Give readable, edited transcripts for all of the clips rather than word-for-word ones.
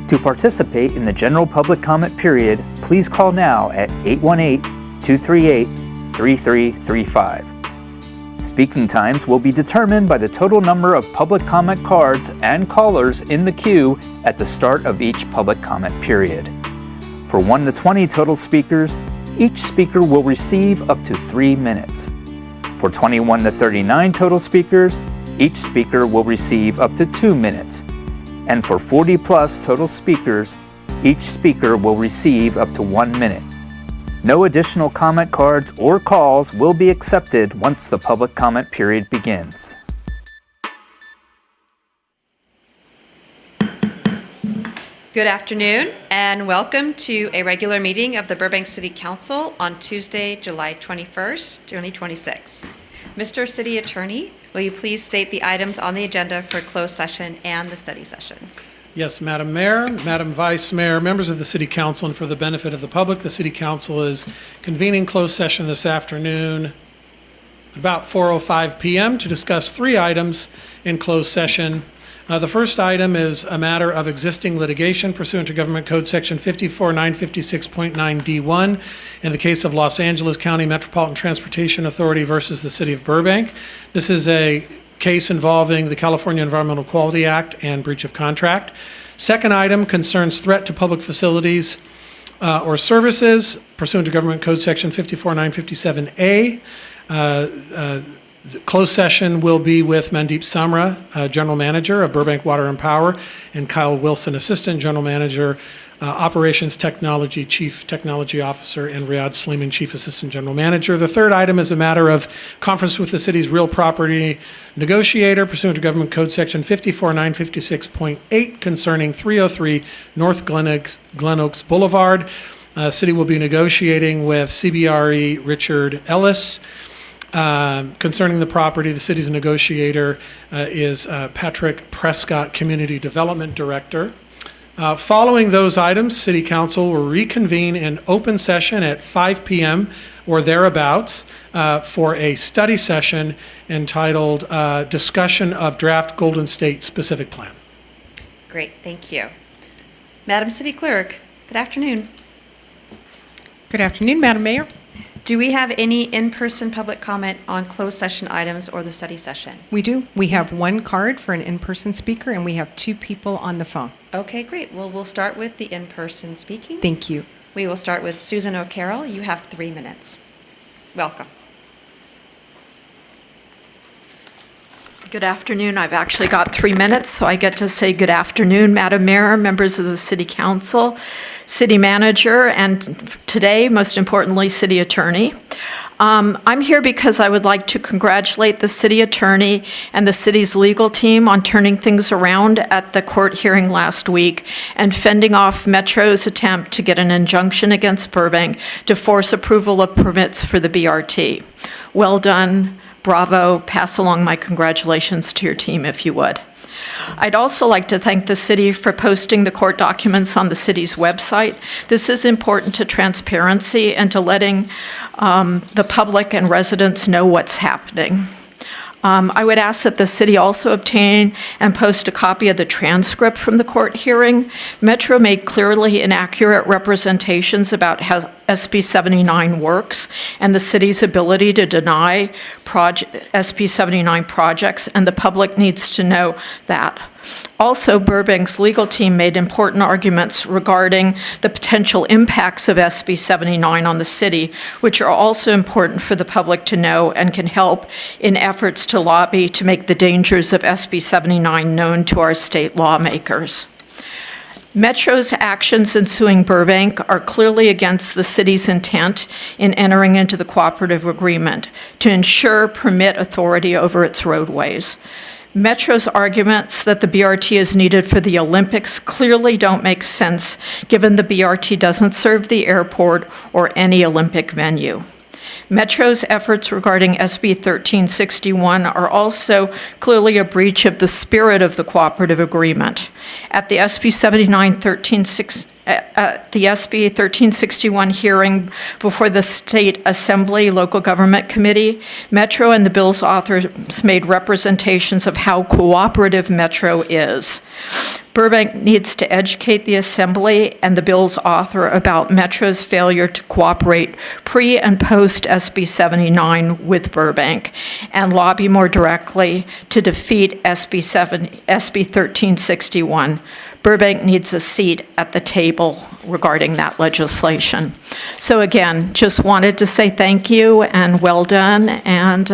To participate in the general public comment period, please call now at 818-238-3335. Speaking times will be determined by the total number of public comment cards and callers in the queue at the start of each public comment period. For 1 to 20 total speakers, each speaker will receive up to 3 minutes. For 21 to 39 total speakers, each speaker will receive up to 2 minutes. And for 40 plus total speakers, each speaker will receive up to 1 minute. No additional comment cards or calls will be accepted once the public comment period begins. Good afternoon and welcome to a regular meeting of the Burbank City Council on Tuesday, July 21st, 2026. Mr. City Attorney, will you please state the items on the agenda for closed session and the study session? Yes, Madam Mayor, Madam Vice Mayor, members of the City Council, and for the benefit of the public, the City Council is convening closed session this afternoon at about 4:05 p.m. to discuss 3 items in closed session. The first item is a matter of existing litigation pursuant to Government Code Section 54956.9D1 in the case of Los Angeles County Metropolitan Transportation Authority versus the City of Burbank. This is a case involving the California Environmental Quality Act and breach of contract. Second item concerns threat to public facilities or services pursuant to Government Code Section 54957A. The closed session will be with Mandeep Samra, General Manager of Burbank Water and Power, and Kyle Wilson, Assistant General Manager, Operations Technology, Chief Technology Officer, and Riyadh Sleeman, Chief Assistant General Manager. The third item is a matter of conference with the city's real property negotiator pursuant to Government Code Section 54956.8 concerning 303 North Glen Oaks Boulevard. City will be negotiating with CBRE Richard Ellis. Concerning the property, the city's negotiator is Patrick Prescott, Community Development Director. Following those items, City Council will reconvene in open session at 5 p.m. or thereabouts for a study session entitled Discussion of Draft Golden State Specific Plan. Great, thank you. Madam City Clerk, good afternoon. Good afternoon, Madam Mayor. Do we have any in-person public comment on closed session items or the study session? We do. We have 1 card for an in-person speaker, and we have 2 people on the phone. Okay, great. Well, we'll start with the in-person speaking. Thank you. We will start with Susan O'Carroll. You have 3 minutes. Welcome. Good afternoon. I've actually got 3 minutes, so I get to say good afternoon, Madam Mayor, members of the City Council, City Manager, and today, most importantly, City Attorney. I'm here because I would like to congratulate the City Attorney and the city's legal team on turning things around at the court hearing last week and fending off Metro's attempt to get an injunction against Burbank to force approval of permits for the BRT. Well done. Bravo. Pass along my congratulations to your team if you would. I'd also like to thank the city for posting the court documents on the city's website. This is important to transparency and to letting the public and residents know what's happening. I would ask that the city also obtain and post a copy of the transcript from the court hearing. Metro made clearly inaccurate representations about how SB 79 works and the city's ability to deny SB 79 projects, and the public needs to know that. Also, Burbank's legal team made important arguments regarding the potential impacts of SB 79 on the city, which are also important for the public to know and can help in efforts to lobby to make the dangers of SB 79 known to our state lawmakers. Metro's actions in suing Burbank are clearly against the city's intent in entering into the cooperative agreement to ensure permit authority over its roadways. Metro's arguments that the BRT is needed for the Olympics clearly don't make sense, given the BRT doesn't serve the airport or any Olympic venue. Metro's efforts regarding SB 1361 are also clearly a breach of the spirit of the cooperative agreement. At the SB 1361 hearing before the State Assembly Local Government Committee, Metro and the bill's authors made representations of how cooperative Metro is. Burbank needs to educate the Assembly and the bill's author about Metro's failure to cooperate pre- and post-SB 79 with Burbank and lobby more directly to defeat SB 1361. Burbank needs a seat at the table regarding that legislation. So again, just wanted to say thank you and well done, and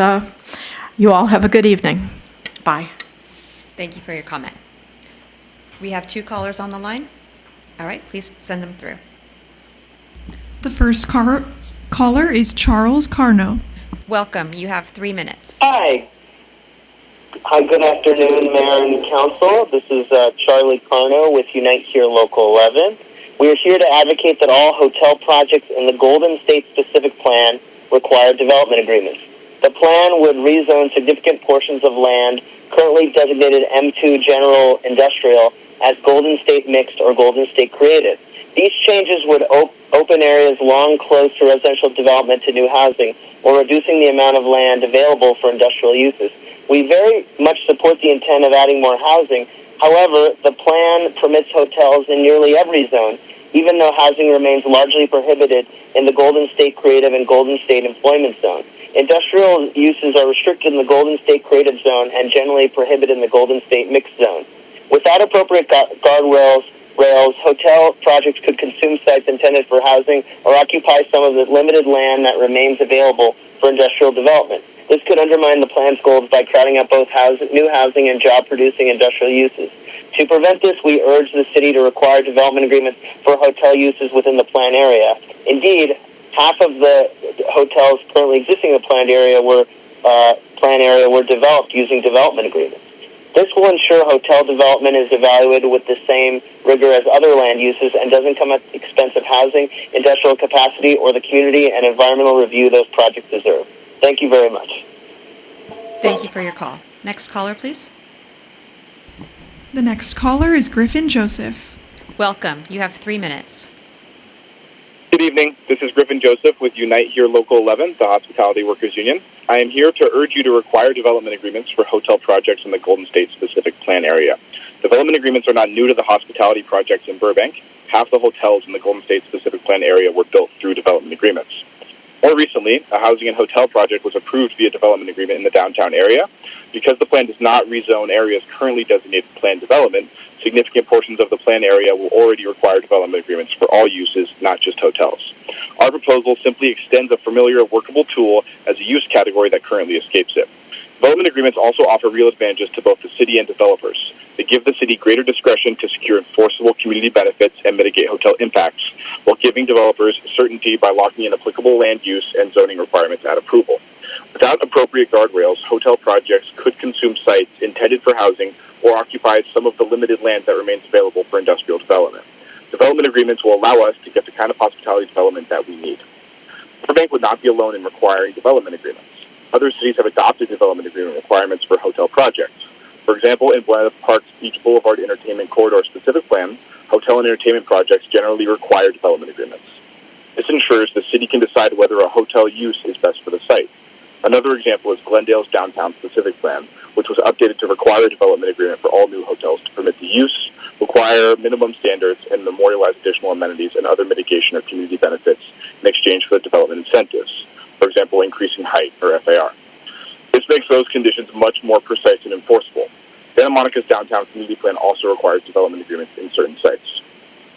you all have a good evening. Bye. Thank you for your comment. We have 2 callers on the line. All right, please send them through. The first caller is Charles Carno. Welcome. You have 3 minutes. Hi. Hi, good afternoon, Mayor and Council. This is Charlie Carno with Unite Here Local 11. We are here to advocate that all hotel projects in the Golden State Specific Plan require development agreements. The plan would rezone significant portions of land currently designated M2 General Industrial as Golden State Mixed or Golden State Creative. These changes would open areas long closed to residential development to new housing, while reducing the amount of land available for industrial uses. We very much support the intent of adding more housing. However, the plan permits hotels in nearly every zone, even though housing remains largely prohibited in the Golden State Creative and Golden State Employment Zone. Industrial uses are restricted in the Golden State Creative Zone and generally prohibited in the Golden State Mixed Zone. Without appropriate guardrails, hotel projects could consume sites intended for housing or occupy some of the limited land that remains available for industrial development. This could undermine the plan's goals by crowding out both new housing and job-producing industrial uses. To prevent this, we urge the city to require development agreements for hotel uses within the planned area. Indeed, half of the hotels currently existing in the planned area were developed using development agreements. This will ensure hotel development is evaluated with the same rigor as other land uses and doesn't come at the expense of housing, industrial capacity, or the community and environmental review those projects deserve. Thank you very much. Thank you for your call. Next caller, please. The next caller is Griffin Joseph. Welcome. You have 3 minutes. Good evening. This is Griffin Joseph with Unite Here Local 11, the Hospitality Workers Union. I am here to urge you to require development agreements for hotel projects in the Golden State Specific Plan area. Development agreements are not new to the hospitality projects in Burbank. Half the hotels in the Golden State Specific Plan area were built through development agreements. More recently, a housing and hotel project was approved via development agreement in the downtown area. Because the plan does not rezone areas currently designated planned development, significant portions of the plan area will already require development agreements for all uses, not just hotels. Our proposal simply extends a familiar workable tool as a use category that currently escapes it. Development agreements also offer real advantages to both the city and developers. They give the city greater discretion to secure enforceable community benefits and mitigate hotel impacts, while giving developers certainty by locking in applicable land use and zoning requirements at approval. Without appropriate guardrails, hotel projects could consume sites intended for housing or occupy some of the limited land that remains available for industrial development. Development agreements will allow us to get the kind of hospitality development that we need. Burbank would not be alone in requiring development agreements. Other cities have adopted development agreement requirements for hotel projects. For example, in Buena Park's Beach Boulevard Entertainment Corridor Specific Plan, hotel and entertainment projects generally require development agreements. This ensures the city can decide whether a hotel use is best for the site. Another example is Glendale's Downtown Specific Plan, which was updated to require a development agreement for all new hotels to permit the use, require minimum standards, and memorialize additional amenities and other mitigation or community benefits in exchange for the development incentives, for example, increasing height or FAR. This makes those conditions much more precise and enforceable. Santa Monica's Downtown Community Plan also requires development agreements in certain sites.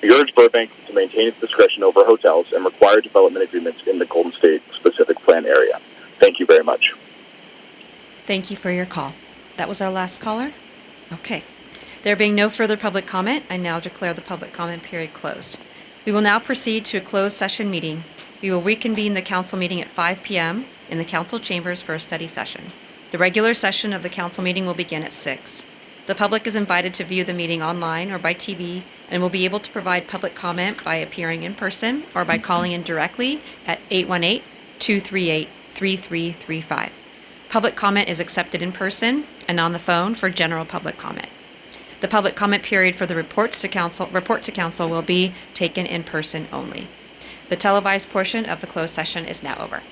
We urge Burbank to maintain its discretion over hotels and require development agreements in the Golden State Specific Plan area. Thank you very much. Thank you for your call. That was our last caller? Okay. There being no further public comment, I now declare the public comment period closed. We will now proceed to a closed session meeting. We will reconvene the council meeting at 5 p.m. in the council chambers for a study session. The regular session of the council meeting will begin at 6. The public is invited to view the meeting online or by TV and will be able to provide public comment by appearing in person or by calling in directly at 818-238-3335. Public comment is accepted in person and on the phone for general public comment. The public comment period for the report to council will be taken in person only. The televised portion of the closed session is now over.